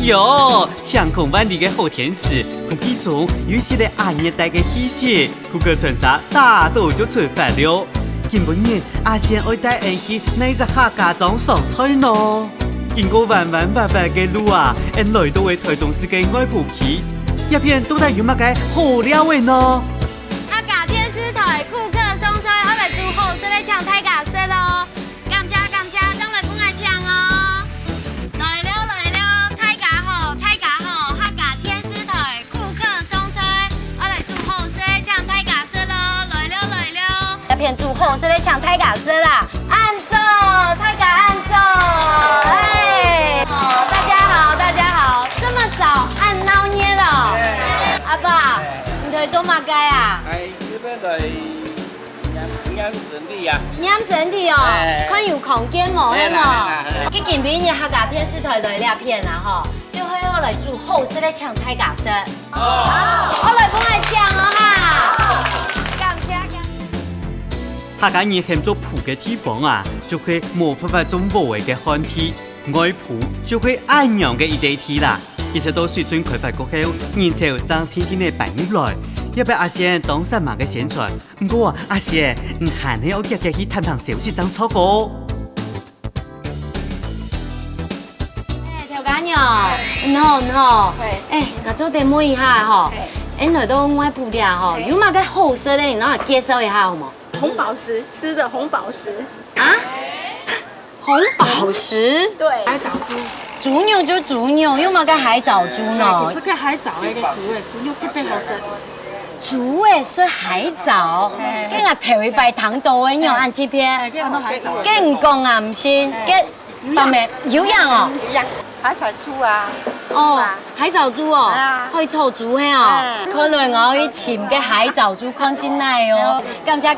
哟，强控万里的好天使，空气中有些的暗热带的气息，顾客穿插大早就出发了。今日阿仙爱带人去哪只客家庄上菜呢？经过弯弯弯弯的路啊，人来到的台中市的外埔区，一片都带有乜嘅好料的呢？客家天使台顾客送菜，我来祝好势来抢太家色咯！感谢，将来不爱抢哦！来了，太家好，客家天使台顾客送菜，我来祝好势来抢太家色咯！来了，一片祝好势来抢太家色啦！按走，太家按走，哎，哦，大家好，这么早按闹捏了，阿爸，你在做乜嘅啊？这边来养身体啊。养身体哦，看有空间冇嘿喏。去今边嘅客家天使台来两片啊吼，就会我来做好势来抢太家色。我来帮来抢哦哈。感谢。客家人很做铺嘅地方啊，就會冇辦法種無嘅旱地，外鋪就會安陽嘅一地地啦。而且到水準開發過後，人潮將天天嘅搬入來。要不阿仙當山馬嘅宣傳，不過阿仙唔閒喺屋企去探探消息爭錯過。條架娘，唔好，我做點摸一下吼。來到外鋪啲吼，有乜嘅好食咧？然後介紹一下好冇？红宝石吃的红宝石，啊？紅寶石？对，海藻猪，豬肉就豬肉，有乜嘅海藻豬呢？是個海藻的個豬的，豬肉特別好食。豬誒是海藻，跟我頭一塊糖豆誒樣按貼片，跟到海藻，跟唔講啊唔信，跟白咩有樣哦？一樣，海藻豬啊，哦，海藻豬哦，可以臭豬嘿哦，可能我去潛嘅海藻豬看進來哦，感謝。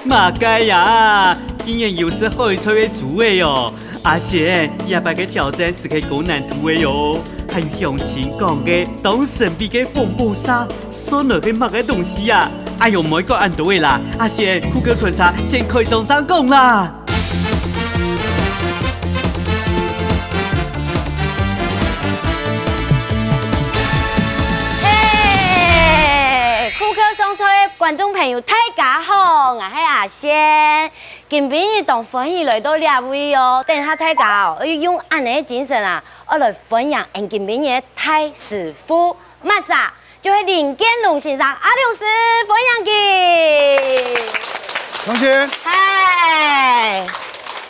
馬街呀，竟然又是海菜嘅豬嘅喲！阿仙也把個挑戰是個高難度嘅喲。還有向前講嘅當神秘嘅風暴沙，所來嘅乜嘅東西啊？哎呦，唔好講咁多嘅啦！阿仙，顧客穿插先開張張講啦。觀眾朋友大家好，我係阿仙。今邊日同歡喜來到兩位哦，等下大家哦，要用安尼嘅精神啊，我來分享今邊嘅太師傅乜啥，就係林建龍先生阿龍師分享嘅。同學，嗨，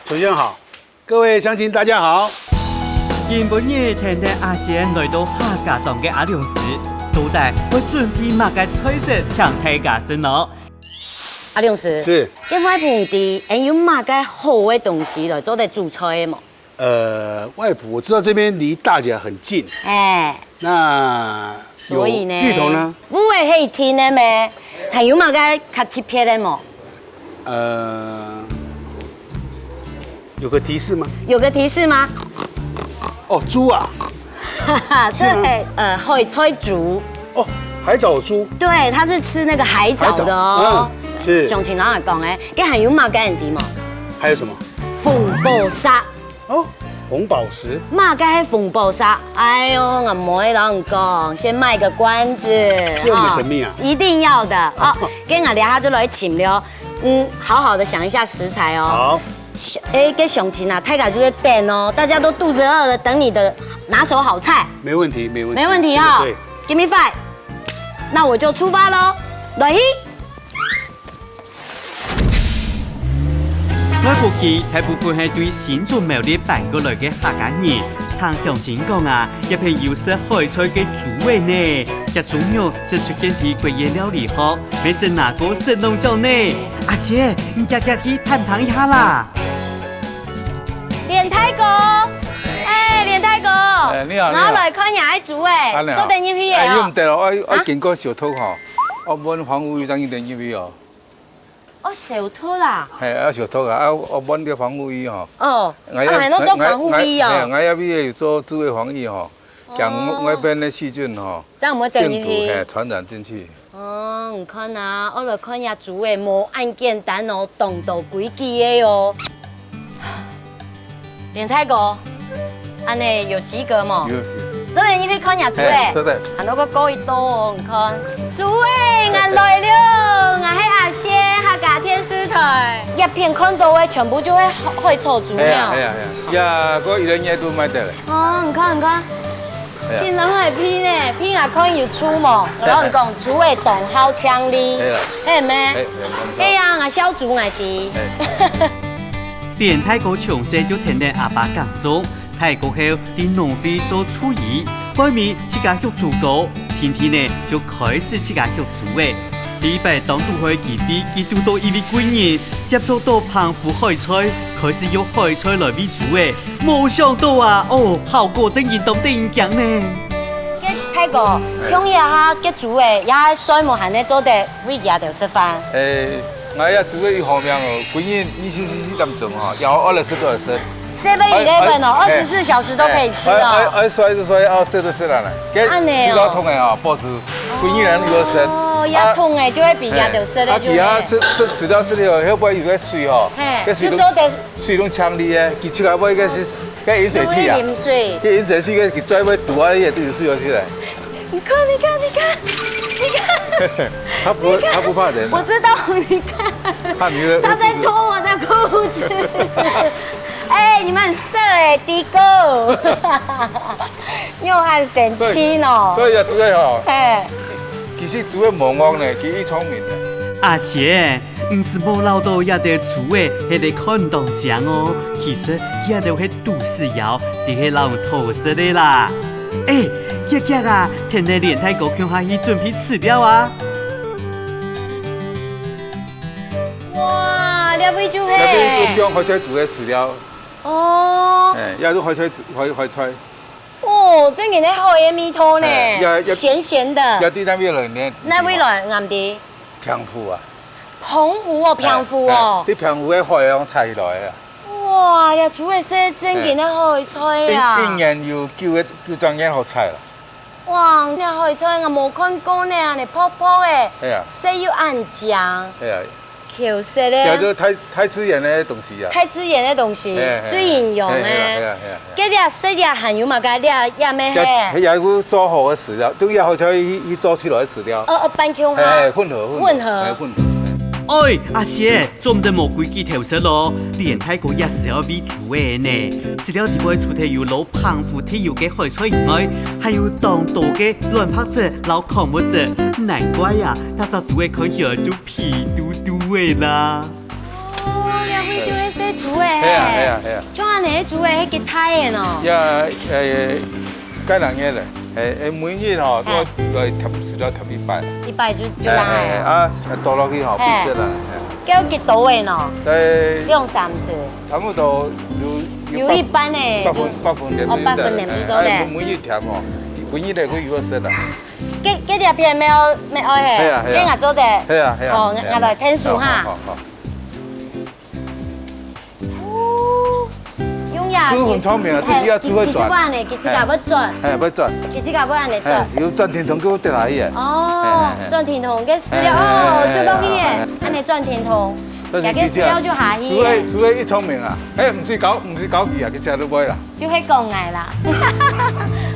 首先好，各位鄉親大家好。今日聽聽阿仙來到客家莊嘅阿龍師。到底會準備乜嘅菜色搶太家色呢？阿龍師，是。今外鋪地，有乜嘅好嘅東西來做得煮菜嘅冇？外埔我知道這邊離大甲很近。那所以呢，芋頭呢？唔會可以聽的咩？還有乜嘅較特別的冇？有個提示嗎？有個提示嗎？哦，豬啊。哈哈，對，海菜豬。哦，海藻豬。對，它是吃那個海藻的哦。是。上前人講誒，跟還有乜嘅人啲冇？還有什麼？紅寶沙。哦，紅寶石。乜嘅係紅寶沙？哎呦，我唔會人講，先賣個關子。這麼神秘啊？一定要的。好，跟我聊下就來請了。好好的想一下食材哦。好。跟熊琴啊，太家就在等哦，大家都肚子餓了，等你的拿手好菜。沒問題，沒問題。沒問題哈。對 Give me five，那我就出發嘍。來！外埔區大部分係對新竹苗栗搬過來嘅客家人，聽鄉親講啊，一片有食海菜嘅豬味呢，隻豬肉是出現喺貴業料理學，你是哪個神農醬呢？阿仙，你日去探探一下啦。連太哥，連太哥，你好，我來看下啲豬做定入去嘅哦。唔得咯，我經過小偷嗬，我揾房務員定入去哦。哦，小偷啦。係啊，小偷啊，我揾個房務員嗬。哦，係攞做防護衣哦。我要邊做豬嘅防疫嗬，將外邊嘅細菌嗬，這樣唔會進入去，傳染進去。哦，唔看啊，我來看下豬嘅冇咁簡單哦，動到幾支嘅喲。連太哥，安尼有及格嘛？有。这人一去看呀，主诶，真的。啊，那个高一多，看，主诶，俺来了，俺喺阿仙客家天师台，一片看到诶，全部就会抽主了。呀，嗰一人嘢都買得嘞。哦，你看，片人係片咧，片啊可以要出嘛，然後你講主诶動好槍力，係咩？係啊，俺小主愛啲。連泰國從細就聽到阿爸講中。泰國後喺農會做廚藝，改面自家學煮糕，天天呢就開始自家學煮誒。禮拜當都會基地，佢拄到一位貴人接觸到澎湖海菜，開始用海菜來為主誒。冇想到啊，哦，效果真係當定強呢。泰國從一下嘅煮誒，也衰無閒咧做得為家頭食飯。我要煮嘅一方面哦，貴人你咁做哦，要20多食。7-11哦，24小時都可以吃哦。吃都吃了，給吃到痛的哦，保持貴人有食。哦，一痛誒就會比人就食咧就。啊，吃了後，後背有個水哦，就做得水攏強力誒，佢出來尾個是個飲水器啊，飲水。個飲水器個佢再尾倒啊，也都有水出來。你看。他不怕人。我知道，你看。怕你了。他在脫我的褲子。哎，你們很色哎，迪哥，你有很神奇呢。所以啊，煮嘅吼，哎，其實煮嘅無惡呢，佢聰明嘅。阿姐，唔是冇老到也得煮誒，係得看當獎哦。其實也都係都市謠，啲係老土色的啦。哎，姐啊，聽你連泰國鄉下去準備飼料啊！哇，呢位就係。呢邊用海菜煮嘅飼料。哦，也都海菜。哦，真嘅咧海嘅味道呢，鹹的。有啲那邊來呢？那邊來啱啲？澎湖啊。澎湖哦，澎湖哦。啲澎湖嘅海洋採來啊。哇，呀，煮嘅食真嘅咧海菜啊！一年要叫張嘢好採啦。哇，呢海菜我冇看過呢，你泡泡嘅，食要按醬。係啊。調色咧，有咗太自然嘅東西啊！太自然嘅東西，最營養嘅。嗰啲食啲含有嘛？嗰啲也咩嘅？係有個做好嘅飼料，都要好彩要做出來嘅飼料。半腔啊！混合。哎，阿姐，做唔得冇規矩調色咯，連泰國也是要為主嘅呢。飼料地位除咗有老澎湖特有嘅海菜以外，還有當道嘅卵拍子、老礦物質，難怪呀，大家煮嘅看起來就皮嘟嘟嘅啦。哦，你會就係識煮嘅。係啊。像安尼煮嘅係幾泰嘅喏。介人嘢嚟，每日嗬都來飼料100拜。100就來。啊，倒落去嗬，變質啦。叫幾多嘅喏？用3次。差不多有一般嘅。8分甜。8分甜啲多咧。每日甜哦，每日嚟佢有食啦。幾條片沒有嘅？係啊。你壓做的。係啊。哦，壓來天數哈。煮很聰明啊，自己要煮會轉。佢自己要轉。係要轉。佢自己要安尼轉。要轉甜筒叫我得來嘅。哦，轉甜筒嘅飼料哦，做落去嘅，安尼轉甜筒，也嘅飼料就下去嘅。煮嘅一聰明啊，唔是搞技啊，佢食都買啦。就係講藝啦。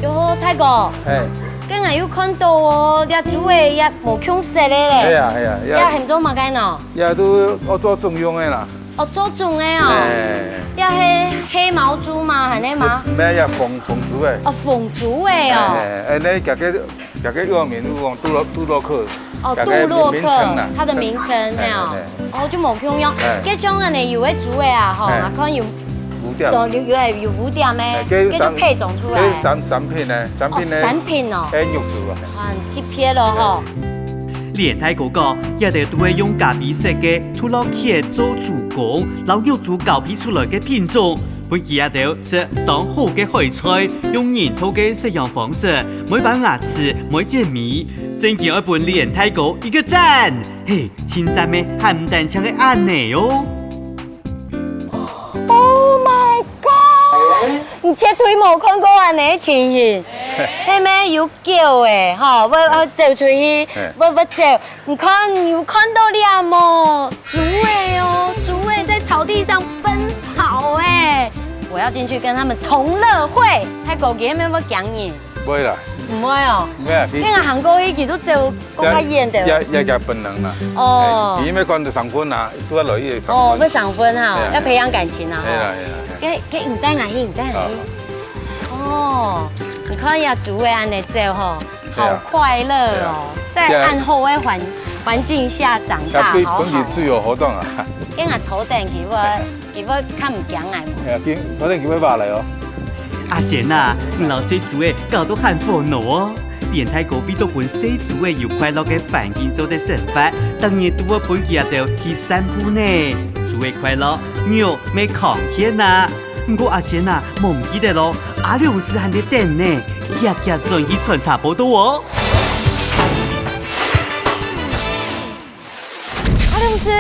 喲，泰國。係。今日有看到哦，啲煮嘅也冇強色咧。係啊。也係做乜嘅喏？也都我做中庸嘅啦。哦，做種嘅哦。也係黑毛豬嘛，係呢嘛？咩呀？鳳豬嘅。哦，鳳豬嘅哦。你夾個藥名有講杜洛克。哦，杜洛克，它的名稱係哦。哦，就冇強用。嗰種人哋有嘅煮嘅啊，嗬，我看有。有5點咩？跟住配種出來。三片呢？3片哦。肉煮啊。很貼片咯，嗬。連泰國個也哋都會用咖啡色嘅土老茄做主攻，老肉煮搞皮出來嘅品種，本期也都是當好嘅海菜，用研討嘅食用方式，每把牙齒每隻米，真叫一本連泰國一個讚，嘿，稱讚咩還唔單槍嘅安尼哦。Oh my god！你切腿冇看過安尼情形？係咩有叫誒？嗬，我走出去，我走，你看有看到了麼？豬誒哦，豬誒在草地上奔跑誒！我要进去跟他们同乐会。泰国嘅咩要讲嘢？不会啦，唔會哦。咩啊？因為韓國語都做講較嚴的。日本人啦。哦。伊咩講到上分啊，都要落去上分。哦，要上分哈，要培養感情啊。係啦係啦。嘅唔帶嚟去，唔帶嚟去。哦，你看呀，主位安尼做吼，好快樂哦，在暗好嘅環境下長大，好好。本地自由活動啊。今日坐定佢較唔驚嚟。係啊，坐定佢咩話嚟哦？阿賢啊，老細組嘅搞到很煩惱哦。連泰國為到本細組嘅有快樂嘅環境做的生活，當然都要本家到去散步呢。組嘅快樂，肉未抗天啊！不過阿賢啊，忘記得咯，阿良是還在等呢，日日轉去穿插報道哦。阿良師。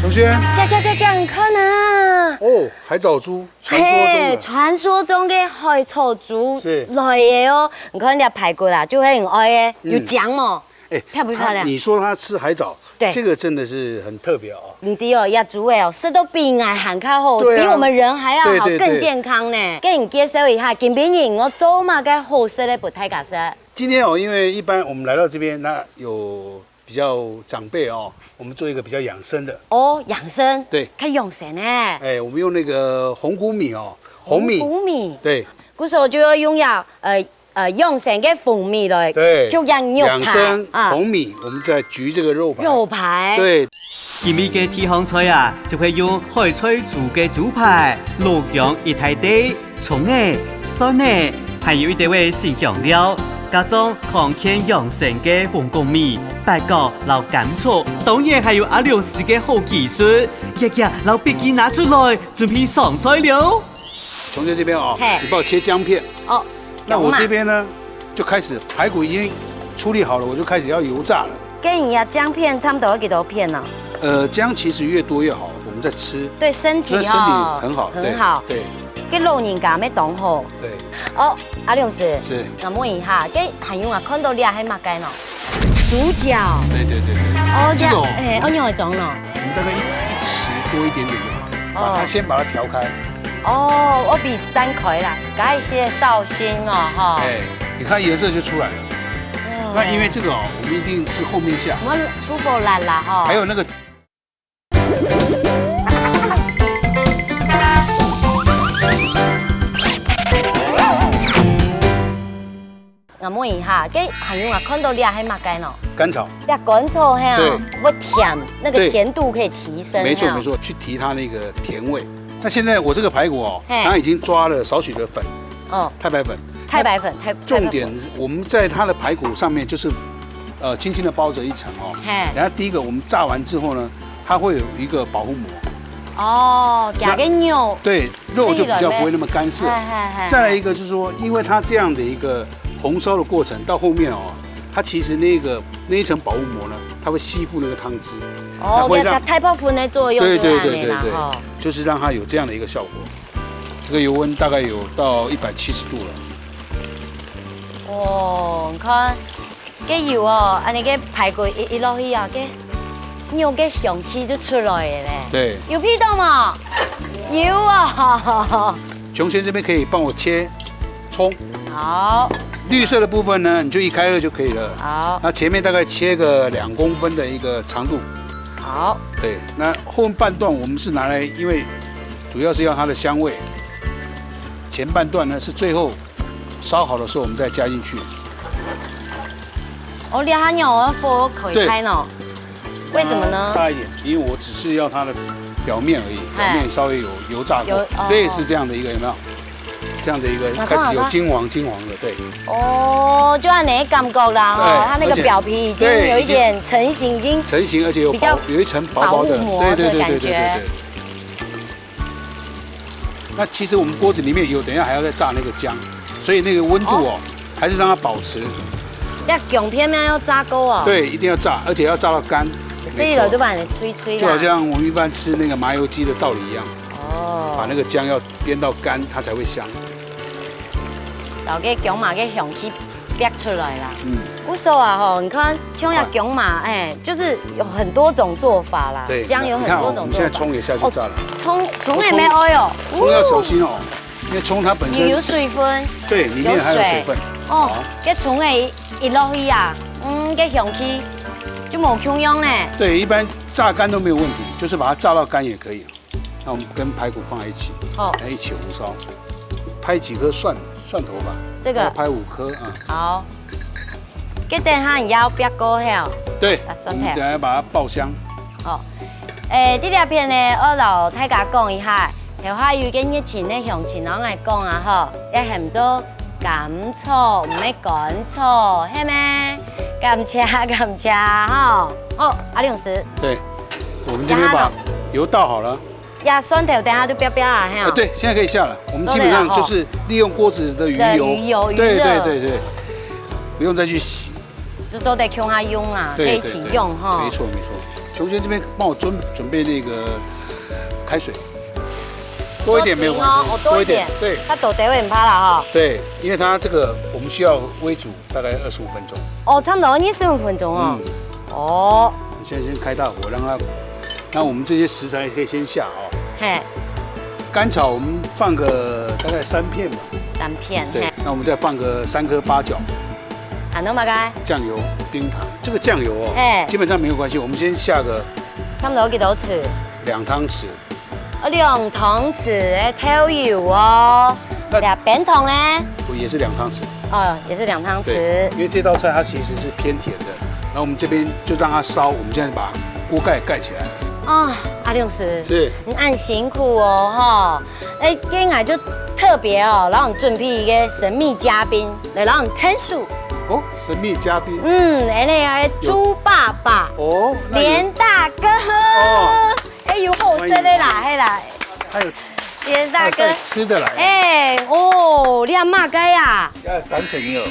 同學，很看啊！哦，海藻豬，傳說中的海草豬是來的哦。你看人家排骨啦，就會很愛的，有醬嘛。哎，漂不漂亮？你說他吃海藻，對，這個真的是很特別哦。唔對哦，亞豬的哦，吃都比俺還較好，比我們人還要好，更健康呢。給你介紹一下，今邊人我做嘛個好食的不太敢食。今天哦，因為一般我們來到這邊，那有比較長輩哦。我們做一個比較養生的哦，養生對，可以用什呢？哎，我們用那個紅穀米哦，紅米對，嗰時候就要用用成嘅紅米來對，就養生紅米，我們再焗這個肉排，對。今日嘅地方菜啊，就會用海菜煮嘅豬排、蘿薑一大堆、蔥誒、蒜誒，還有一啲位新香料。加上抗天養生嘅紅穀米、白果、老甘草，當然還有阿良師嘅好技術，日日老筆記拿出來，準備上菜了。從這邊哦，你幫我切薑片。哦。那我這邊呢，就開始排骨已經處理好了，我就開始要油炸了。跟人家薑片差不多幾多片呢？薑其實越多越好，我們在吃。對身體很好，很好。對。cái lô nhìn cả mấy đồng hồ. Á Liêu sư. 是。我問一下，cái hành用啊，看到你還乜雞呢？豬腳。對。這個我用來裝呢。我們大概一匙多一點點就好。先把它調開。哦，我比3塊啦，加一些紹興哦，哈。哎，你看顏色就出來了。那因為這個哦，我們一定是後面下。我們出貨爛啦哈。還有那個。我問一下，cái hành用啊，看到你還乜雞呢？甘草。甘草嘿啊，我甜，那個甜度可以提升。沒錯，去提它那個甜味。那現在我這個排骨哦，它已經抓了少許的粉，太白粉。重點我們在它的排骨上面就是，輕輕的包着一層哦。然後第一個我們炸完之後呢，它會有一個保護膜。哦，加個肉。對，肉就比較不會那麼乾澀。再來一個就是說，因為它這樣的一個紅燒的過程到後面哦，它其實那一層保護膜呢，它會吸附那個湯汁，哦，會讓太泡粉的作用。對，就是讓它有這樣的一個效果。這個油溫大概有到170度了。哦，你看，cái油哦，安尼個排骨一落去啊，cái肉個香氣就出來了嘞。對。有味道嗎？有啊。瓊軒這邊可以幫我切蔥。好。綠色的部分呢，你就1開2就可以了。好。那前面大概切個2公分的一個長度。好。對，那後半段我們是拿來，因為主要是要它的香味。前半段呢是最後燒好的時候我們再加進去。哦，你還要火可以開呢？為什麼呢？大一點，因為我只是要它的表面而已，表面稍微有油炸過，類似這樣的一個有沒有？這樣的一個開始有金黃的，對。哦，就按你感覺啦，哈，它那個表皮已經有一點成型，已經成型，而且有一層薄薄的對。那其實我們鍋子裡面有，等一下還要再炸那個薑，所以那個溫度哦，還是讓它保持。要薑片面要炸夠哦。對，一定要炸，而且要炸到乾。所以就把你吹就好像我們一般吃那個麻油雞的道理一樣。哦。把那個薑要煸到乾，它才會香。然後個薑嘛個香氣煸出来啦。我说啊吼，你看葱呀姜嘛，就是有很多种做法啦。对，姜有很多种做法。我们现在葱也下去炸了。葱也没 oil。葱要小心哦，因为葱它本身有水分。对，里面还有水分。哦，这葱诶一落去啊，这香气就冇香香呢。对，一般炸干都没有问题，就是把它炸到干也可以。那我们跟排骨放在一起，好，来一起红烧，拍几颗蒜头吧。这个拍5颗啊。好。这等下也要煸过后。对，我们等下把它爆香。好，这条片呢，我老大家讲一下，桃花鱼跟以前的乡亲人来讲啊，吼，要含做甘草，唔系干草，系咩？感谢吼。好，阿亮师。对，我们这边把油倒好了。压蒜头等下就煸啊，嘿。对，现在可以下了。我们基本上就是利用锅子的鱼油。对，不用再去洗。就做得用下用啦，可以一起用哈。没错。琼轩这边帮我准备那个开水，多一点没有关系，多一点。对，它走得会很怕了哈。对，因为它这个我们需要煨煮大概25分钟。哦，差不多25分钟哦。哦。我们现在先开大火，让我们这些食材可以先下哦。嘿。甘草我们放个大概3片吧。3片。对。那我们再放个3颗八角。还能嘛该？酱油、冰糖，这个酱油哦，基本上没有关系。我们先下个差不多几多匙？2汤匙。2汤匙的调油哦。那扁糖呢？也是2汤匙。哦，也是2汤匙。因为这道菜它其实是偏甜的，然后我们这边就让它烧，我们现在把锅盖起来。啊，阿亮师是，你很辛苦哦哈。今天就特别哦，然后准备一个神秘嘉宾来让你听数。哦，神秘嘉宾。那个猪爸爸。哦。连大哥。哦。有好吃的啦，嘿啦。还有。连大哥。吃的来。你阿妈该呀？3000元。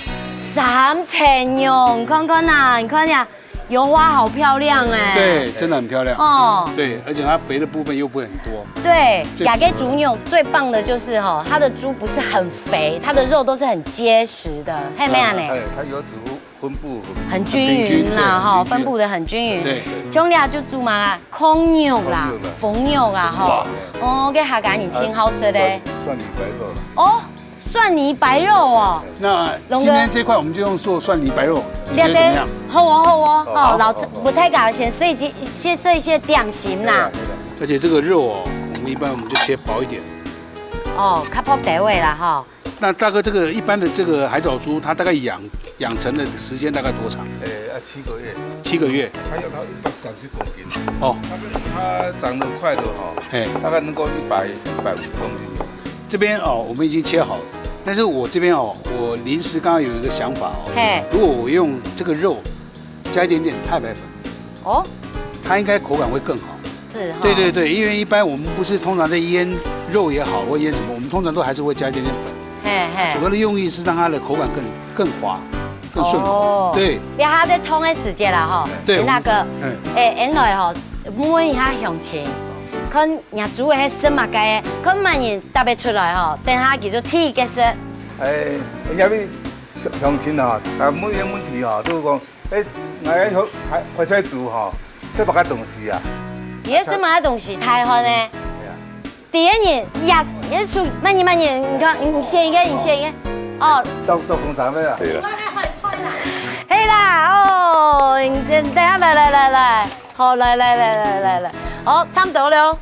3000元，看看呐，你看呀。油花好漂亮哎！对，真的很漂亮哦。对，而且它肥的部分又不会很多。对，雅给猪牛最棒的就是哈，它的猪不是很肥，它的肉都是很结实的，嘿没啊呢？它油脂分布很均匀啦哈，分布的很均匀。对，种俩就猪嘛，空牛啦，红牛啦哈。哦，给下赶紧挺好吃的。蒜泥白肉。哦。蒜泥白肉哦，那今天这块我们就用做蒜泥白肉，你觉得怎么样？好哦，好，老不太敢先设一些点心啦。而且这个肉哦，我们就切薄一点。哦，较薄地位啦哈。那大哥，这个一般的这个海藻猪，它大概养成的时间大概多长？7个月。7个月。它有到130公斤。哦。它长得快的哈，大概能够150公斤。这边哦，我们已经切好了。但是我这边哦，我临时刚刚有一个想法哦，如果我用这个肉加一点点太白粉，哦，它应该口感会更好。是哈。对，因为一般我们不是通常在腌肉也好，或腌什么，我们通常都还是会加一点点粉。主要的用意是让它的口感更滑、更顺口。对。别还在通的时间啦哈。对。那个，原来哈，问一下详情。看人煮的迄生马鸡，看慢人搭不出来吼，等下叫做铁结石。人家咪乡亲啊，但每样问题哈，都讲，我还快出来煮哈，生马个东西啊。也生马个东西太好呢。第一年也出慢人，你看，你先一个。哦。到工厂了。对了。嘿啦，哦，等下来，好来。好，差不多了，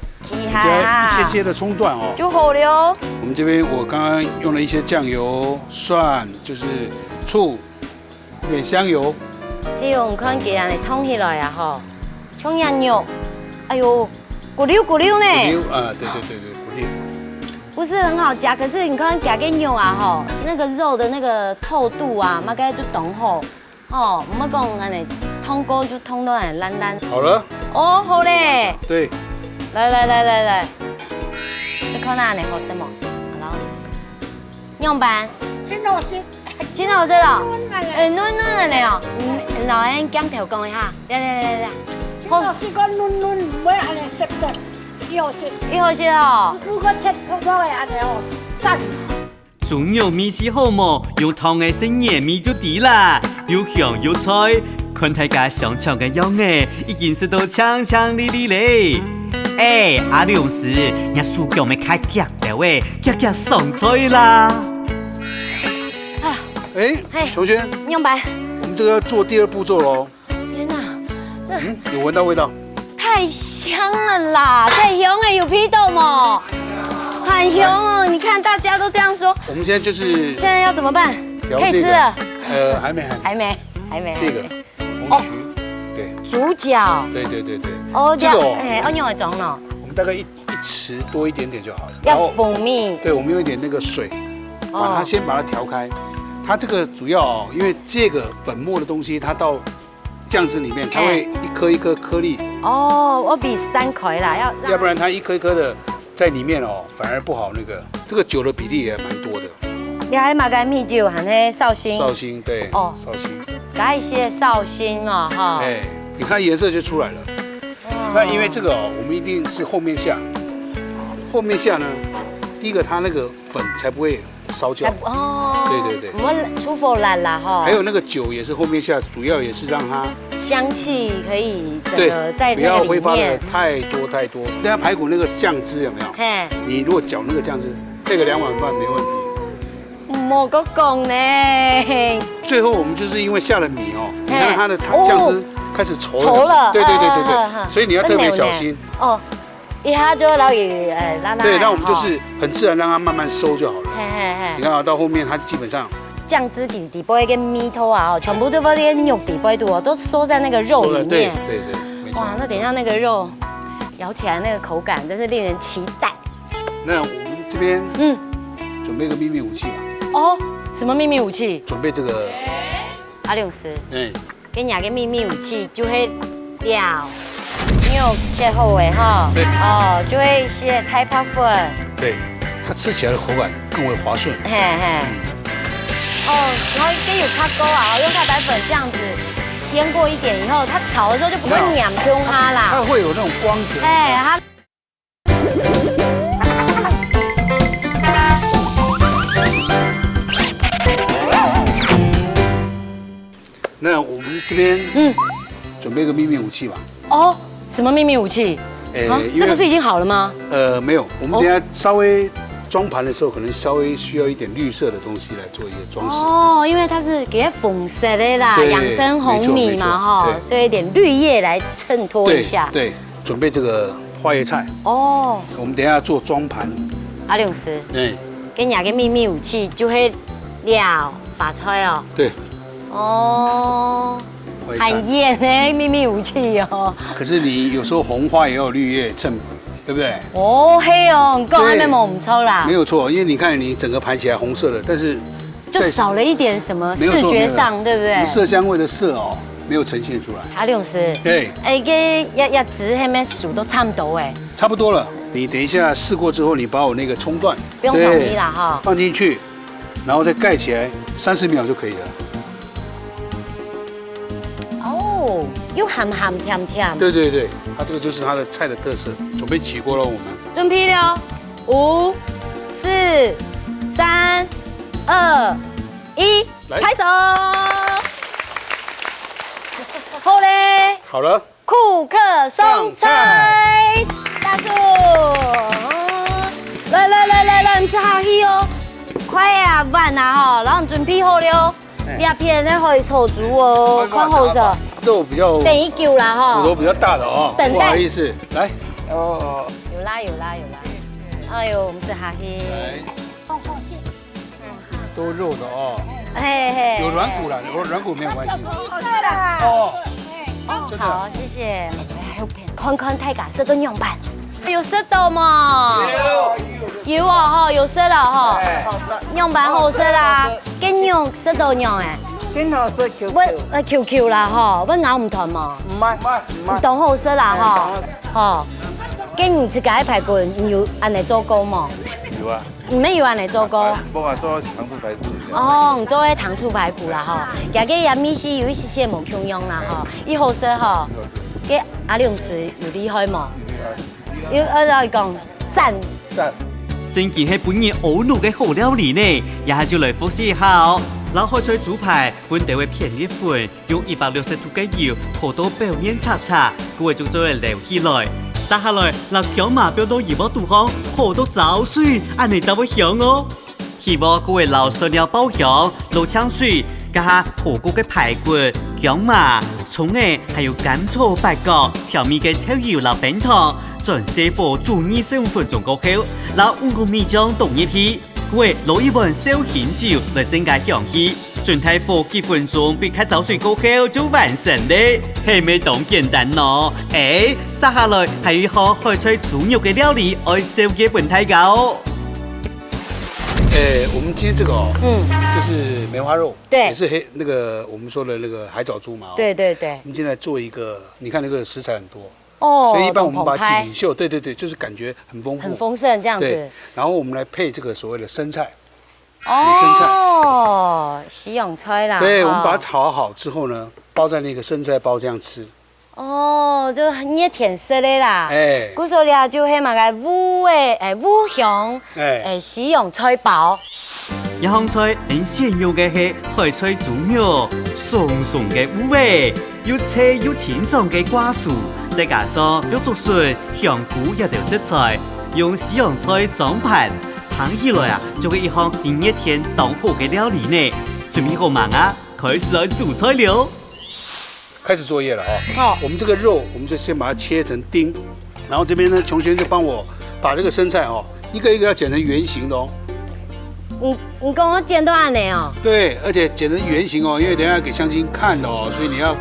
加一些的葱段哦，就好了。我们这边我刚刚用了一些酱油、蒜，就是醋，一点香油。哎呦，你看这样你通起来呀哈，葱羊肉，哎呦，咕溜呢。咕溜啊，对，咕溜。不是很好夹，可是你看夹给牛啊哈，那个肉的那个透度啊，马该就懂吼，哦，唔好讲安尼通锅就通到很烂。好了。哦，好嘞。对。来，这看哪里好什么？好了。样板。真好吃哦。嫩的呢哦。老人讲头讲一下，来。好。是个嫩，唔会安尼湿湿，好食。好食哦。如果切好的安尼哦，赞。中药米是好么？用汤的生野米就对啦，又香又脆。看大家上场嘅样诶，已經食到香香哩哩嘞。阿龍士，人暑假咪開腳的喂，腳腳上菜啦。琼轩，用白。我们这个要做第2步骤喽。天哪，有闻到味道？太香了啦！太香了，有批斗吗？很香哦！你看大家都这样说。我们现在就是现在要怎么办？可以吃了？还没。这个红曲，对，猪脚。对。哦，这个要用来装了。我们大概一匙多一点点就好了。要蜂蜜。对，我们用一点那个水，先把它调开。它这个主要因为这个粉末的东西，它到酱汁里面，它会一颗一颗颗粒。哦，我比3块啦，要不然它一颗一颗的在里面反而不好那个。这个酒的比例也蛮多的。你还买个蜜酒和那绍兴。绍兴对。绍兴。加一些绍兴哦，哈。你看颜色就出来了。那因为这个我们一定是后面下。后面下呢，第一个它那个粉才不会烧焦。对。我们出火烂啦哈。还有那个酒也是后面下，主要也是让它香气可以整个在那个里面。不要挥发的太多。那排骨那个酱汁有没有？你如果搅那个酱汁，配个2碗饭没问题。莫个讲呢。最后我们就是因为下了米你看它的酱汁开始稠了。对，所以你要特别小心。一下就老也拉。对，那我们就是很自然让它慢慢收就好了。你看到后面它基本上酱汁底部跟米头全部都把那个肉底部都收在那个肉里面。对，没错。哇，那等一下那个肉咬起来那个口感真是令人期待。那我们这边准备个秘密武器吧。什么秘密武器？准备这个。阿龙师。跟你个秘密武器就会料。肉切好的对。就会一些太泡粉。对，它吃起来的口感更为滑顺。然后跟有擦勾用太白粉这样子腌过一点以后，它炒的时候就不会黏中它啦。它会有那种光泽。它。那我们这边准备个秘密武器吧。什么秘密武器？这不是已经好了吗？没有，我们等下稍微装盘的时候，可能稍微需要一点绿色的东西来做一些装饰。因为它是给它粉色的啦，养生红米嘛所以一点绿叶来衬托一下。对，准备这个花椰菜。我们等下做装盘。阿龙师。跟你个秘密武器就会料把菜对。很艳的秘密武器可是你有时候红花也要有绿叶衬，对不对？你讲还没摸不错啦。没有错，因为你看你整个排起来红色的，但是就少了一点什么视觉上，对不对？色香味的色没有呈现出来。阿龙师。跟叶子那边数都差不多差不多了，你等一下试过之后，你把我那个葱段不用炒米啦放进去，然后再盖起来30秒就可以了。又咸甜。对，它这个就是它的菜的特色。准备起锅了，我们准备了，5、4、3、2、1，开手。好嘞。好了。库克上菜，大叔。来，你吃好戏快啊，慢然后准备好了，两片那可以炒煮看好色。肉比较等一嚿啦骨头比较大的不好意思，来。有啦。哎呦，我们吃哈嘿。都肉的有软骨啦，软骨没有关系。好，谢谢。看太假色都样板，有色到吗？有有色了样板好色啦，跟样色到样真好色 QQ 啦我咬唔同嘛，唔同好色啦跟你自己排骨有安尼做工嘛？有啊。你们有安尼做工？我做糖醋排骨。做迄糖醋排骨啦家个也米是有一些无穷用啦伊好色个阿龙师有厉害嘛？有来讲赞。真件係本年歐陸嘅好料理呢，也係就來複習一下哦。老海菜豬排本地會片一份，用160度嘅油鋪到表面擦擦，佢會就做嚟留起來。撒下來，老薑麻飆到200度方，鋪到走水，安尼就會香哦。希望佢會留蒜料爆香，撈嗆水，加下火鍋嘅排骨、薑麻、蔥誒，還有甘草、八角、調味嘅調油撈冰糖，轉細火煮25分鐘過後，撈5個米醬凍入去。佢攞一碗燒鹹酒來增加香氣，轉大火幾分鐘，別開走水過後就完成咧，係咪咁簡單咯？撒下來還有一項海菜豬肉嘅料理，愛燒嘅本太高。我們今天這個這是梅花肉，對，也是那個我們說的那個海藻豬嘛，對對對。我們今天來做一個，你看那個食材很多，哦，所以一般我們把錦繡，對对对，就是感覺很豐富，很豐盛這樣子。對，然後我們來配這個所謂的生菜，野生菜，哦，西洋菜啦。對，我們把它炒好之後呢，包在那個生菜包這樣吃。哦，就熱甜色的啦。古時候咧就係嘛個五香西洋菜包。一項菜很顯用嘅係海菜豬肉，鬆鬆嘅烏味，又脆又清爽嘅瓜薯，再加上綠竹筍、香菇一條食材，用西洋菜裝盤，攤起來啊，就會一項熱甜當好嘅料理呢。準備好忙啊，開始來煮菜了。開始作業了哦。我們這個肉，我們就先把它切成丁，然後這邊呢，瓊璇就幫我把這個生菜哦，一個一個要剪成圓形的哦。你跟我剪斷呢哦？對，而且剪成圓形哦，因為等一下給鄉親看的哦，所以你要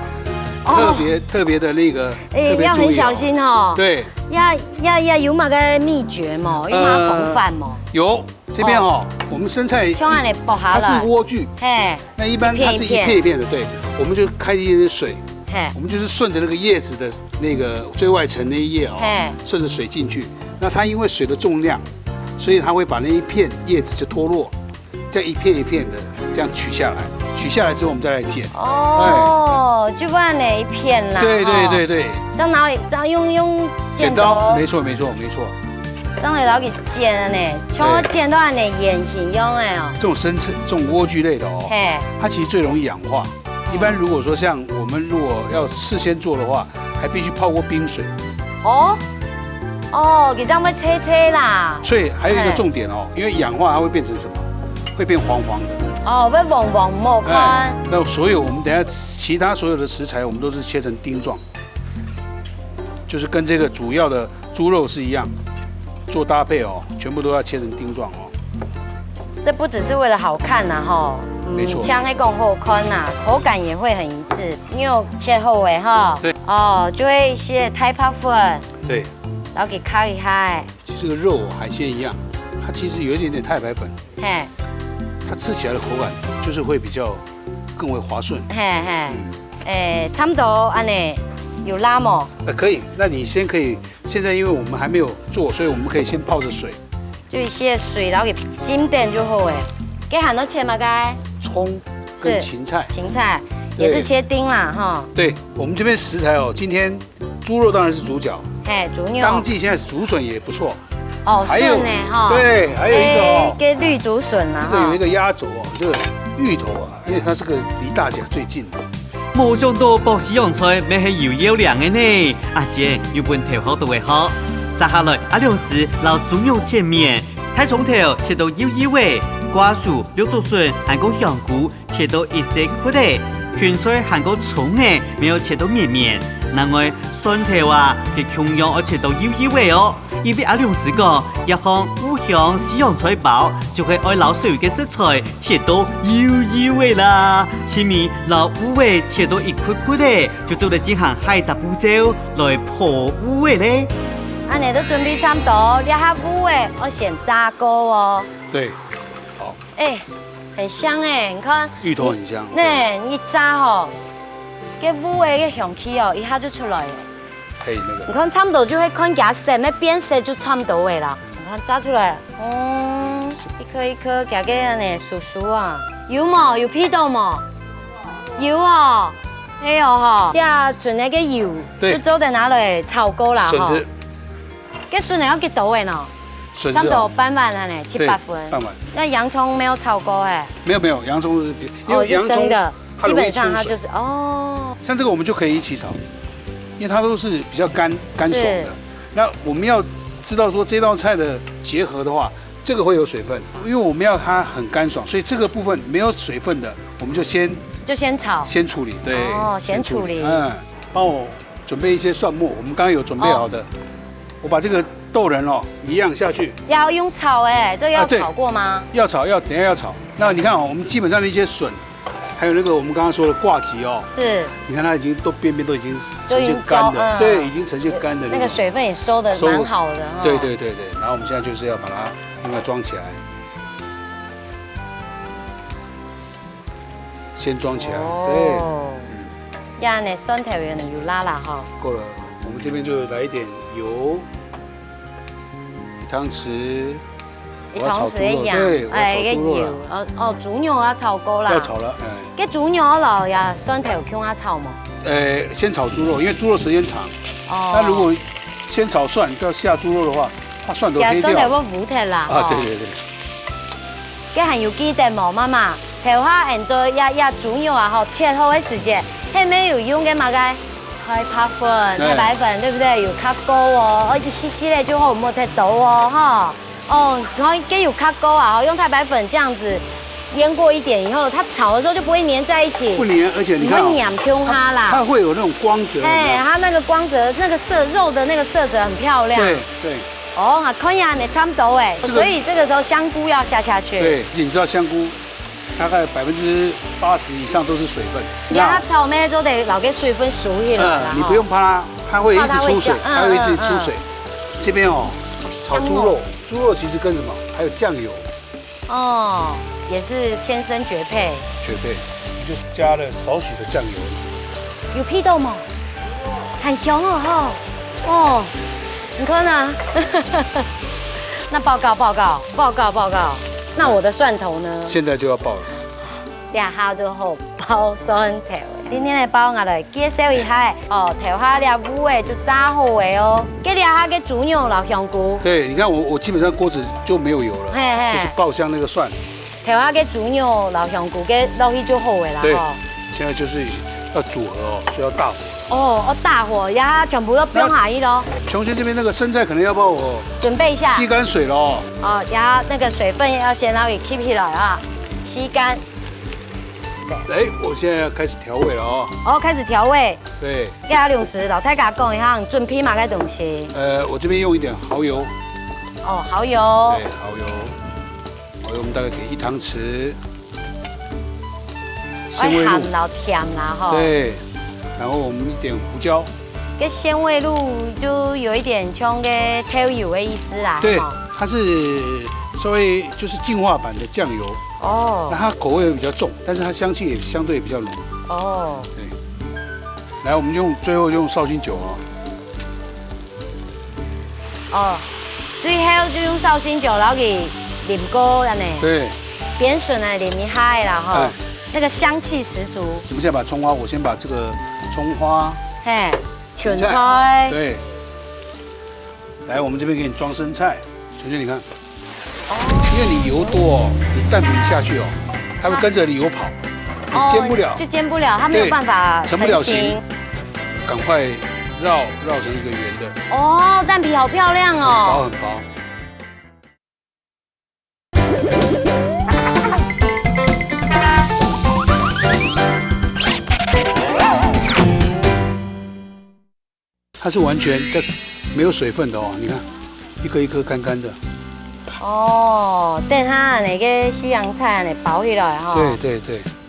特別的那個，要很小心哦。對，要有嘛個秘訣嘛，有嘛防範嘛？有，這邊哦，我們生菜它是萵苣，那一般它是一片一片的，對，我們就開一點點水，我們就是順着那個葉子的那個最外層那一葉哦，順着水進去，那它因為水的重量。所以它會把那一片葉子就脫落，這樣一片一片的這樣取下來，取下來之後我們再來剪。哦，就把那一片啦。對對對對。這樣拿這樣用剪刀。沒錯沒錯沒錯。這樣來拿給剪了呢，像我剪到那圓形用的哦。這種生菜，這種萵苣類的哦，它其實最容易氧化。一般如果說像我們如果要事先做的話，還必須泡過冰水。哦。哦，你這樣會脆脆啦。所以還有一個重點哦，因為氧化它會變成什麼？會變黃黃的。哦，會黃黃木塊。那所有我們等下其他所有的食材，我們都是切成丁狀，就是跟這個主要的豬肉是一樣，做搭配哦，全部都要切成丁狀哦。這不只是為了好看呐，哈，沒錯，像那種好看呐，口感也會很一致。你有切好誒哈？對。哦，就會一些太白粉。對。然後給烤一下。其實這個肉海鮮一樣，它其實有一點點太白粉。嘿。它吃起來的口感就是會比較更為滑順。嘿嘿。差不多安尼有辣嗎？可以。那你先可以，現在因為我們還沒有做，所以我們可以先泡着水。就一些水，然後給浸點就好誒。給很多切嘛該？蔥跟芹菜。芹菜也是切丁啦哈。對，我們這邊食材哦，今天豬肉當然是主角。嘿，豬牛。當季現在竹筍也不錯。哦，筍呢哈。對，還有一個哦，跟綠竹筍啊。這個有一個壓軸哦，這個芋頭啊，因為它這個離大甲最近。冇想到博西洋菜咪係又有涼嘅呢，阿先要半條好都會好。接下來阿兩時撈豬肉切面，太葱頭切到腰腰位，瓜薯、綠竹筍還個香菇切到一細塊的，芹菜還個蔥誒沒有切到綿綿。另外蒜頭啊，佢同樣要切到腰腰位哦。因為阿兩時講一項五香西洋菜包，就係愛撈水嘅食材切到腰腰位啦。前面撈烏味切到一塊塊的，就到嚟進行下集步驟來破烏味咧。安尼都準備差唔多，你下烏味我先炸鍋哦。對，好。哎，很香哎，你看。芋頭很香。對，一炸吼，個烏味嘅香氣哦，一下就出來了。配那個。你看差唔多就會看夾色，咩變色就差唔多嘅啦。你看炸出來，一顆一顆夾嘅安尼酥酥啊。有冇？有皮豆冇？有哦。哎呦吼，呀，存那個油，就做在哪裡炒鍋啦吼。筍子。cái xuân này có幾多嘅喏？笋差不多子哦，半碗了呢，700分。半碗。那洋葱没有炒过哎，没有，洋葱是因哦是为洋葱生的，基它容易出水本上它就是哦，像这个我们就可以一起炒，因为它都是比较干爽的。那我们要知道说这道菜的结合的话，这个会有水分，因为我们要它很干爽，所以这个部分没有水分的，我们就先炒，先处理。对，哦，先处理。帮我准备一些蒜末，我们刚刚有准备好的，我把这个豆仁哦一样下去。要用炒哎，这个要炒过吗？要炒，等一下要炒。那你看哦，我们基本上的一些笋。还有那个我们刚刚说的挂吉哦，是，你看它已经边边都已经呈现干的，对，已经呈现干的那个水分也收的蛮好的。对。然后我们现在就是要把它另外装起来，先装起来，对。呀，那蒜头有点油辣啦哈。够了，我们这边就来一点油，1汤匙。一汤匙一样，哎，个油，猪肉要炒过啦。要炒了，哎。个猪肉咯，呀，蒜头姜啊炒嘛。先炒猪肉，因为猪肉时间长。哦。那如果先炒蒜，要下猪肉的话，它蒜头黑掉。蒜头要糊脱啦。啊，对。个还有记得冇妈妈，头下很多呀猪肉啊，切好的时间，后面有用嘅嘛个太白粉，对不对？有较高哦，而且细细的就好，冇太抖哦，哈。哦，然后给有卡勾啊，用太白粉这样子腌过一点以后，它炒的时候就不会粘在一起，不粘，而且你看，会黏 Q 它啦，它会有那种光泽，哎，它那个光泽，那个肉的那个色泽很漂亮，对。哦，可以啊，你差不多哎，所以这个时候香菇要下去，对，你知道香菇大概80%以上都是水分，你它炒咩都得老给水分熟一点，你不用怕它会一直出水，它会一直出水。这边哦，炒猪肉。猪肉其实跟什么？还有酱油，哦，也是天生绝配。就加了少许的酱油。有屁豆吗？很强哦哈！哦，你看呢？那报告。那我的蒜头呢？现在就要爆了。两下都好包蒜头。今天的包我来介绍一下哦，头下俩卤诶就炸好的哦，给俩下个猪肉老香菇。对，你看我基本上锅子就没有油了，就是爆香那个蒜。头下个猪肉老香菇给落去就好的啦。对，现在就是要组合哦，所以要大火。哦，大火，然后全部都不用下去咯。琼轩这边那个生菜可能要帮我准备一下，吸干水咯。哦，然后那个水分要先让给 keep 起来啊，吸干。哎，我现在要开始调味了哦。哦，开始调味。对。给阿梁师老太甲讲一下准备嘛个东西。我这边用一点蚝油。哦，蚝油。对，蚝油我们大概给1汤匙。鲜味露。咸老甜啦哈。对。然后我们一点胡椒。个鲜味露就有一点像个调油的意思啦。对，它是稍微就是进化版的酱油。哦，那它口味比较重，但是它香气也相对比较浓。哦，对。来，我们最后用绍兴酒哦。哦，最后就用绍兴酒，然后给淋过安尼。对。点笋啊，淋一下啦哈，那个香气十足。我们现在把葱花，我先把这个葱花，嘿，芹菜。对。来，我们这边给你装生菜，琼轩你看。因为你油多，你蛋皮下去哦，它会跟着你油跑，你煎不了，就煎不了，它没有办法成型。赶快绕成一个圆的。哦，蛋皮好漂亮哦，很薄。它是完全没有水分的哦，你看，一颗一颗干干的。哦，等它那个西洋菜你包起来哈。对。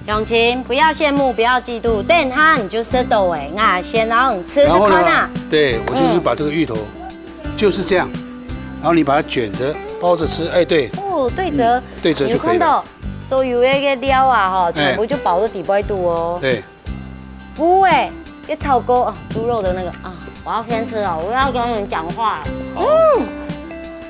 永晴，不要羡慕，不要嫉妒，等它你就吃到哎，啊，先然后你吃看啊。对，我就是把这个芋头就是这样，然后你把它卷着包着吃，哎，对。哦，对折就可以了。所有那个料啊哈，全部就包到底部肚哦。对。哎，一炒锅哦，猪肉的那个啊，我要先吃了，我要跟你们讲话。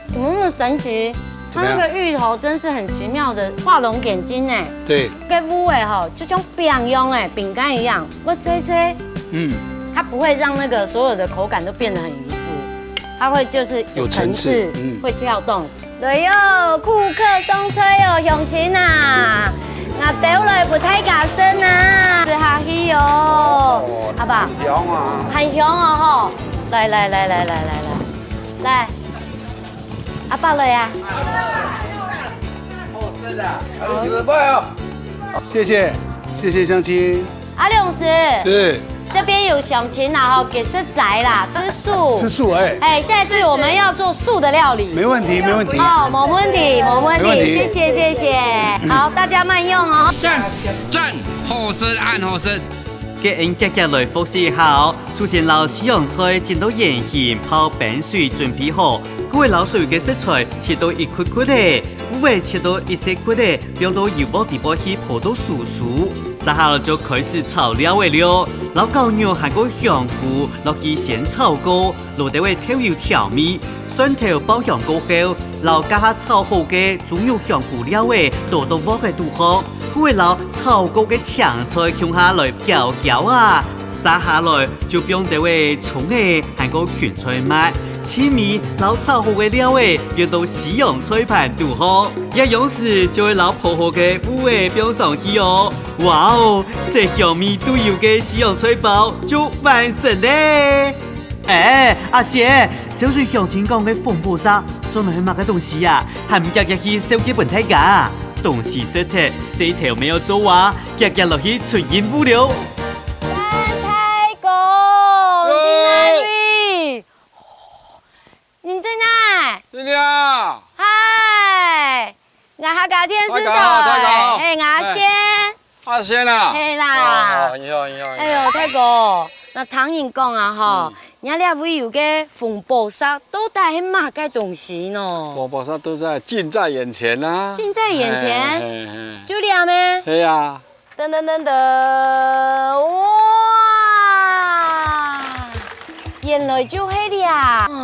怎么那么神奇？它那个芋头真是很奇妙的画龙点睛哎。对。跟乌哎哈，就像饼用哎，饼干一样，我吹。它不会让那个所有的口感都变得很一致。它会就是有层次，会跳动。来哟，库克松吹哦，向前啊！那掉来不太假身啊，吃下去哦，阿爸，很香啊，很香哦吼！来，阿爸来呀！谢谢乡亲。阿亮师，是这边有详情啦哈，给食材啦，吃素。哎，下一次我们要做素的料理。没问题。哦，没问题，谢谢。好，大家慢用哦。赞，好食按好食。给人家来复习好，出现老西洋菜填到盐咸，泡冰水准备好。各位老水嘅食材切到一块块的，五味切到一小块的，放到油煲底煲去泡到熟。接下来就开始炒料嘅了。老狗肉含个香菇落去先炒过，落地位调油调味，蒜头爆香过后，老加下炒好嘅猪肉香菇料嘅倒到锅嘅肚壳。各位老炒过嘅青菜放下来搅啊，撒下来就放地位葱嘅含个芹菜末。青米老炒好嘅料誒，變到西洋菜盤度好，一樣時就會老泡好嘅烏誒標上去哦。哇哦，食香味都有嘅西洋菜包就完成咧！哎，阿姐，就是鄉親講嘅風波沙，送來係乜嘅東西啊？係唔日日去收幾本睇㗎？東西食得四條沒有做啊，日日落去出現無聊。真的啊！嗨，我客家電視台，哎，阿仙，阿仙啊，嘿啦，你好。哎呦，太哥，那唐人講啊吼，你倆會有個風暴沙，到底係乜嘅東西呢？風暴沙都近在眼前啦，近在眼前，就倆咩？對呀。噔，哇！原來就係倆，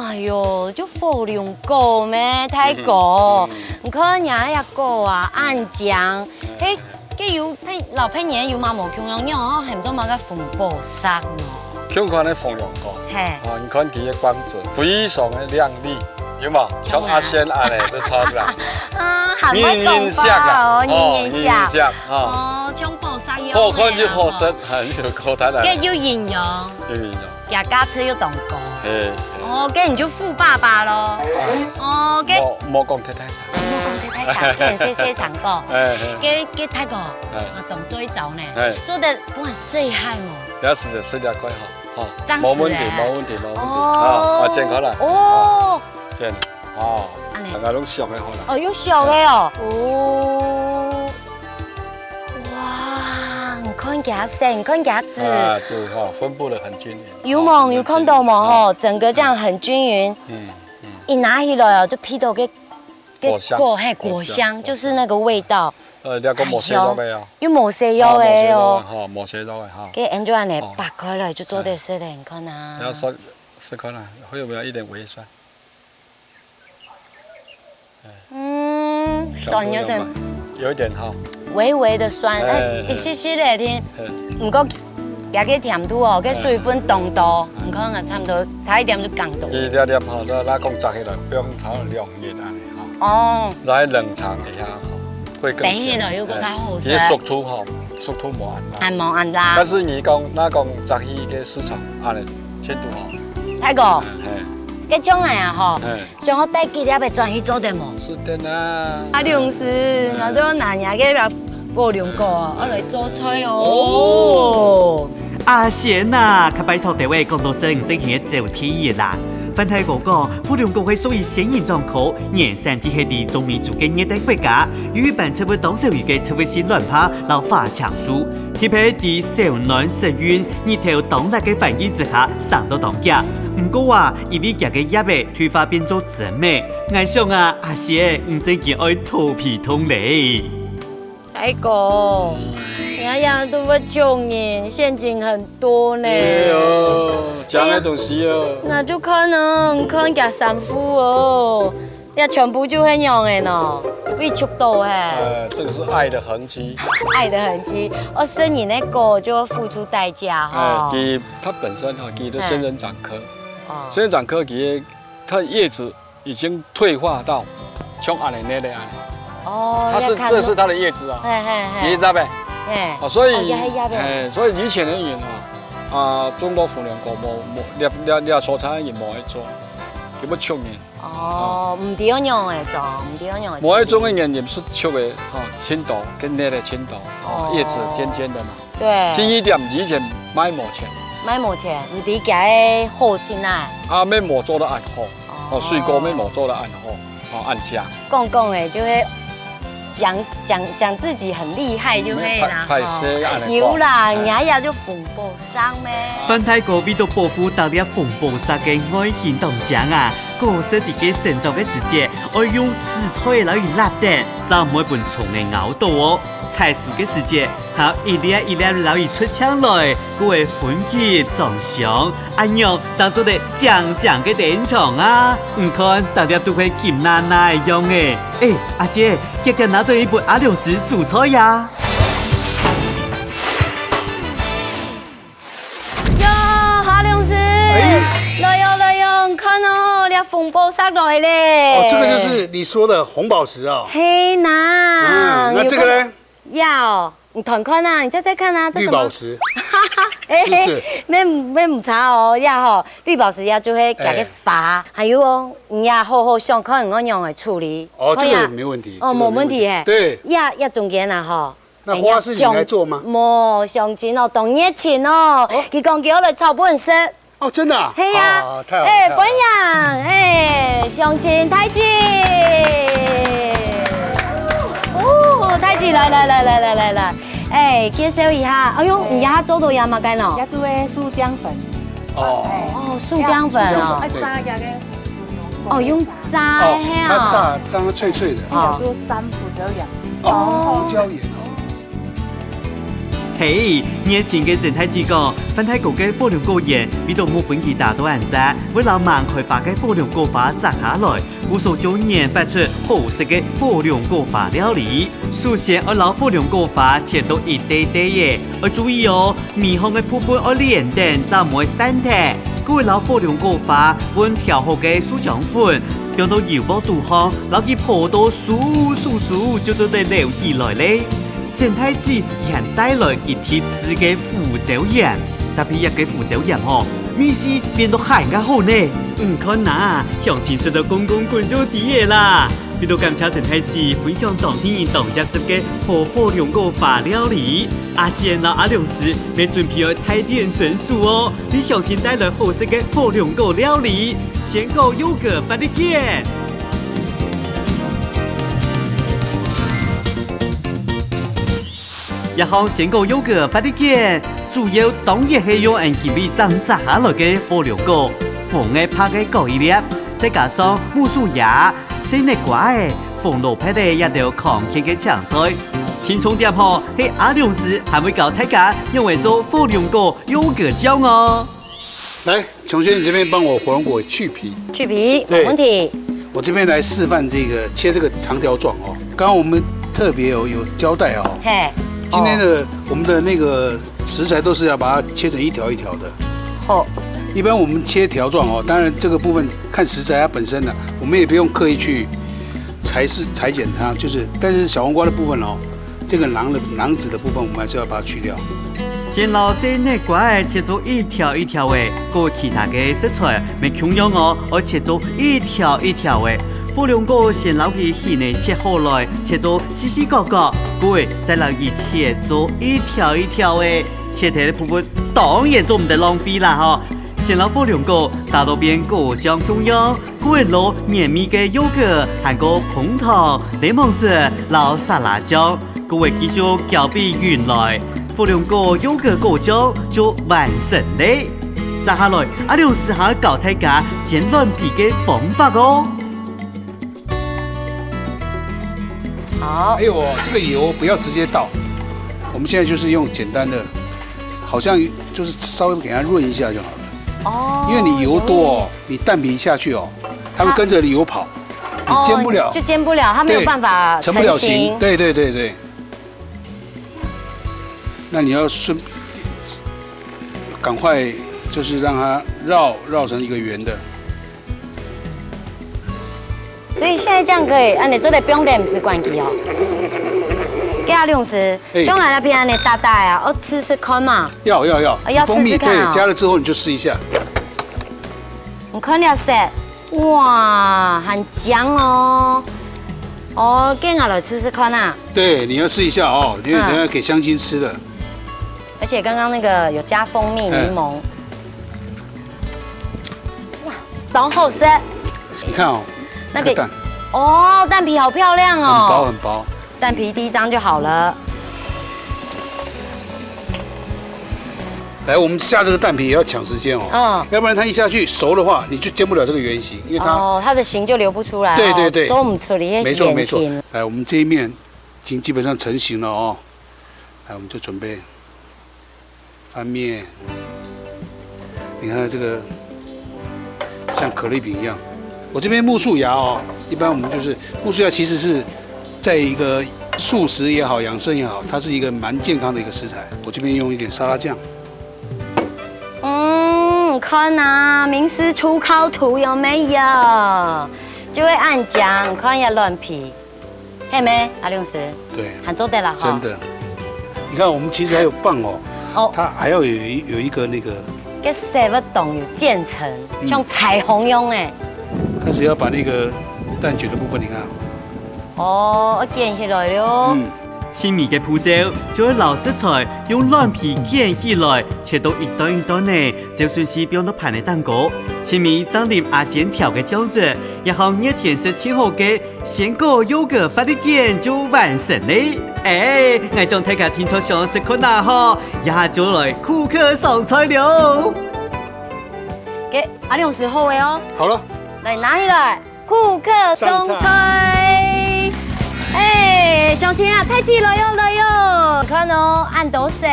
哎呦，就火龍果咩，太哥，唔可能一個啊，暗醬，嘿，有老朋友有嘛無窮樣樣，很多嘛個風暴沙呢。看看那火龍果，嘿，哦，你看佢嘅光澤非常的亮麗，有冇？像阿仙阿嘞都超出來。啊，還會懂吧？哦，年下，哦，像暴沙一樣。好看就好食，很有口感來。有營養。家家吃又懂過，哦，跟你就富爸爸咯，哦，跟莫講太長，跟細長個，跟太哥，我動做一走呢，做得我細害喎，有時就食得quite好，真是冇問題，啊，正好啦，哦，正，哦，大家都熟嘅好啦，哦，用熟嘅哦，哦。看它生，看它籽，籽哈分布得很均匀。有看到吗？吼，整个这样很均匀。一拿起来哦，就披到果香，就是那个味道。兩個磨碎咗未啊？要磨碎咗嘅哦。哈，磨碎咗嘅哈。跟 Angela 呢，拔開來就做得食得很看啊。然後試看啦，會有沒有一點微酸？當有陣。有一點哈。微微的酸，一絲絲嚟添，唔過也個甜度哦，個水分凍到，唔可能差唔多差一點就降到。一點吼，都拉公炸起來，不用炒2日安尼哈。哦。來冷藏一下吼，會更甜。等起來又更加好食。熟土吼，熟土冇按啦。還冇按啦。但是你講炸起個市場安尼切度吼。太哥。這種個啊吼，像我帶幾粒嘅轉去做得冇？是的啦。阿良師，我都拿嘢嘅嚟火龍果，我嚟做菜哦。阿賢呐，佢拜託地位講到15世紀嘅早天啦。翻睇嗰個火龍果係屬於仙人掌科原產地係啲中美洲嘅熱帶國家，由於本植物當受於嘅植物性卵爬老花長樹，特別啲少暖濕潤，熱頭當辣嘅環境之下生到當家。唔過啊，因為佢嘅葉嘅退化變做紫美，我想啊，阿賢唔正見愛頭皮痛嘞。太哥，人家都不窮人，陷阱很多呢。哎呦，講嘅東西哦。那就可能夾三副哦，那全部就很樣嘅呢，委屈到哎。這個是愛的痕跡。愛的痕跡，我生你那個就要付出代價哈。佢本身哈，佢都仙人掌科，仙人掌科佢它的叶子已经退化到像安尼的安尼。哦，这是它的叶子啊，你知道呗？所以所以以前的人中国妇女講你蔬菜也冇去做，佢要出嘅。哦，唔點樣用嘅做，唔點樣用嘅。冇一種嘅人也是出嘅，青豆跟那個青豆，葉子尖尖的嘛。對。第一點以前買冇錢。買冇錢，唔知嘅好錢啊。咩冇做得按好，水果咩冇做得按好，按價。講嘅就係。講自己很厲害就可以啦，有啦，日日就鳳凰山咩？范太哥為到保護到了鳳凰山嘅愛情當中啊，個設計嘅成長嘅時節，愛用石頭來拉電，就每本蟲嘅咬到哦。採樹嘅時節，還一粒一粒老魚出槍來，佢會分級裝箱，按樣就做得正嘅典藏啊！唔看大家都會金奶奶用嘅。阿姐，今日拿咗一本阿良師煮菜呀！喲，阿良師，來喲，看哦，你鳳凰山來咧。哦，這個就是你說的紅寶石啊。嘿呐。那這個呢？要，你團看啊，你再看啊，這什麼？綠寶石。是不是？咩唔差哦，呀吼，綠寶石呀就會加個花，還有哦，你呀好好想看我樣來處理。哦，這個沒問題。哦，冇問題誒。對。呀中間啊吼。那花是你來做嗎？冇，相親哦，當熱情哦，佢講叫我來炒本色。哦，真的啊？係呀。太好了。本樣，相親太極。哦，太極來。介紹一下，哎呦，你家做到嘢嘛？該喏？也做誒素薑粉。哦，素薑粉哦。炸嘅。哦，用炸的它炸脆脆的。叫做三胡椒鹽。胡椒鹽。嘿，年前嘅鄭太子講，范太哥嘅火龍果園，俾到冇本期大多人啫，為老盲開發嘅火龍果花摘下來，故所有研發出好食嘅火龍果花料理。首先，我攞火龍果花切到一堆堆嘅，要注意哦，面紅嘅部分要連定，就唔會散脫。佢會攞火龍果花揾調好嘅酥漿粉，用到油煲度烘，攞佢泡到酥，就到嚟流起來咧。鄭太子還帶來一貼紙嘅胡椒鹽，特別一個胡椒鹽哦，米絲變到更加好呢。唔可能，鄉親食到公公滾咗啲嘢啦。呢度感謝鄭太子分享當天人當家食嘅火龍果花料理。阿賢啦，阿良師，你準備要太點神數哦，你鄉親帶來好食嘅火龍果料理，先購優格發啲見。一項鮮果優格發啲見，主要當然係用基比醬炸下來嘅火龍果，紅嘅拍嘅高一粒，再加上木薯芽、鮮嘅瓜嘅，紅蘿蔔嘅一道抗菌嘅醬菜。輕鬆點嗬，喺阿良師還會教大家用嚟做火龍果優格醬哦。來，瓊軒，你這邊幫我火龍果去皮。去皮，沒問題。我這邊來示範這個切這個長條狀哦。剛剛我們特別有交代哦。嘿。今天的我們的那個食材都是要把它切成一條一條的。好，一般我們切條狀哦，當然這個部分看食材它本身的，我們也不用刻意去裁剪它，就是但是小黃瓜的部分哦，這個囊子的部分我們還是要把它去掉。先攞鮮嘅瓜切做一條一條嘅，過其他嘅食材咪同樣哦，我切做一條一條嘅。火龍果先攞佢細內切好來，切到細細角角，佢再攞佢切做一條一條嘅，切條嘅部分當然做唔得浪費啦嗬。先攞火龍果打到邊果醬中央，佢攞綿密嘅優格，含個紅糖、檸檬汁、撈沙拉醬，佢會繼續攪拌勻來，火龍果優格果醬就完成嘞。接下來阿良師下教大家煎軟皮嘅方法哦。好，還有哦，這個油不要直接倒，我們現在就是用簡單的，好像就是稍微給它潤一下就好了。哦，因為你油多哦，你蛋皮下去哦，它會跟着油跑，你煎不了，就煎不了，它沒有辦法成不了型。對對對對。那你要趕快就是讓它繞成一個圓的。所以现在这样可以，安尼做的冰的不是关机哦。给阿律师，将来那边安尼大大呀，我吃吃看嘛。要，要吃吃看对，加了之后你就试一下。你看了噻，哇，很香哦。哦，给我来吃吃看啊。对，你要试一下哦，因为等下给香精吃了。而且刚刚那个有加蜂蜜、柠檬。哇，懂好吃。你看哦，这个蛋。哦，蛋皮好漂亮哦。很薄。蛋皮第一张就好了。来，我们下这个蛋皮也要抢时间哦。要不然它一下去熟的话，你就煎不了这个圆形，因为它的形就流不出来。对，做不出来。没错。来，我们这一面已经基本上成型了哦。来，我们就准备翻面。你看这个像可丽饼一样。我这边木薯芽哦，一般我们就是木薯芽，其实是在一个素食也好，养生也好，它是一个蛮健康的一个食材。我这边用一点沙拉酱。看啊，名师出烤图有没有？就会按酱，看一下乱皮，嘿没？阿律师，对，很做得了哈。真的，你看我们其实还有棒哦，它还要有一个那个，跟谁不懂有渐层，像彩虹用哎。开始要把那个蛋卷的部分，你看。哦，我卷起来了。清米嘅步骤，將老食材用卵皮捲起來，切到一段一段呢，就算是變到盤嘅蛋糕。清米沾淋阿仙調嘅醬汁，然後熱甜食切好嘅鮮果優格發力卷就完成嘞。我想大家聽出想食困難嗬，一下就來酷客上菜了。給阿亮時候嘅哦。好了，來拿起來，酷客上菜。小青啊，太極來喲！看哦，按到食，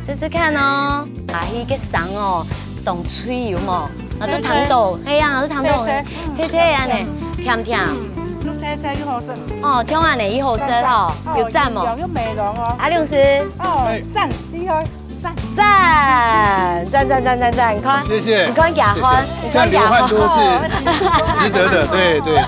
試看哦。迄個餸哦，凍脆有冇？啊，都糖豆，係啊，都糖豆，切安尼，甜甜。切又好食。哦，這樣安尼又好食哦，有讚冇？有美容哦。阿亮師。哦，讚，厲害。讚，看，謝謝，你看牙歡，這樣流汗都是值得的，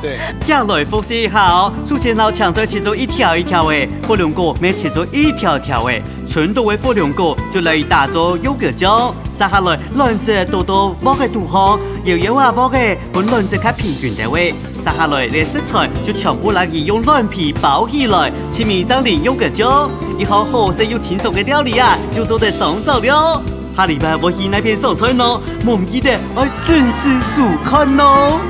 對。要來複習一下哦，首先要搶在切做一條一條的，火龍果沒切做一條條的，純度的火龍果就來打做優格醬，接下來卵子多多剝嘅杜香，搖啊剝嘅，本卵子較平均的位，接下來嘅食材就全部來用卵皮包起來，前面沾點優格醬，以後好食又輕鬆嘅料理啊，就做得上手了。下禮拜我去那邊上菜咯，唔記得要準時收看咯。